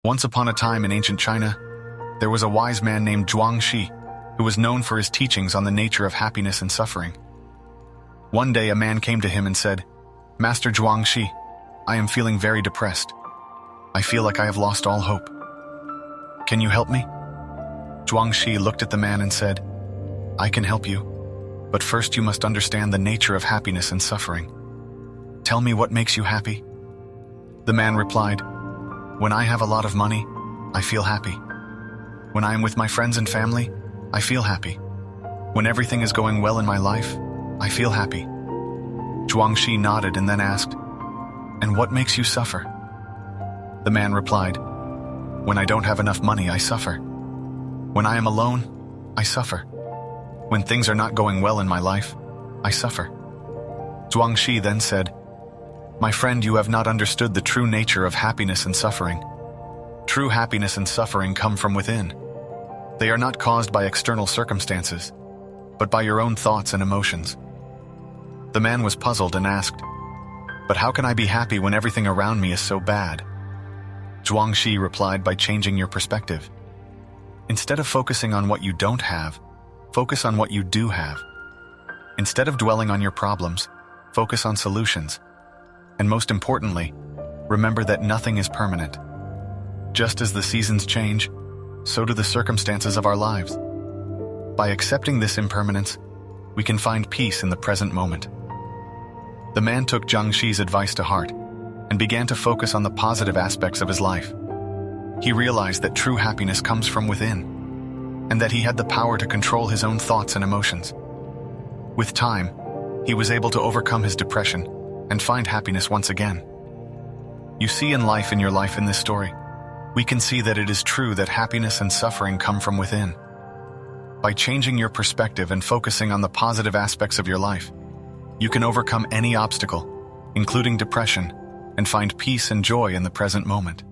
Once upon a time in ancient China, there was a wise man named Zhuangzi, who was known for his teachings on the nature of happiness and suffering. One day a man came to him and said, "Master Zhuangzi, I am feeling very depressed. I feel like I have lost all hope. Can you help me?" Zhuangzi looked at the man and said, "I can help you, but first you must understand the nature of happiness and suffering. Tell me what makes you happy." The man replied, "When I have a lot of money, I feel happy. When I am with my friends and family, I feel happy. When everything is going well in my life, I feel happy." Zhuangzi nodded and then asked, "And what makes you suffer?" The man replied, "When I don't have enough money, I suffer. When I am alone, I suffer. When things are not going well in my life, I suffer." Zhuangzi then said, "My friend, you have not understood the true nature of happiness and suffering. True happiness and suffering come from within. They are not caused by external circumstances, but by your own thoughts and emotions." The man was puzzled and asked, "But how can I be happy when everything around me is so bad?" Zhuangzi replied by changing your perspective. Instead of focusing on what you don't have, focus on what you do have. Instead of dwelling on your problems, focus on solutions. And most importantly, remember that nothing is permanent. Just as the seasons change, so do the circumstances of our lives. By accepting this impermanence, we can find peace in the present moment. The man took Zhuangzi's advice to heart and began to focus on the positive aspects of his life. He realized that true happiness comes from within, and that he had the power to control his own thoughts and emotions. With time, he was able to overcome his depression and find happiness once again. You see in your life in this story, we can see that it is true that happiness and suffering come from within. By changing your perspective and focusing on the positive aspects of your life, you can overcome any obstacle, including depression, and find peace and joy in the present moment.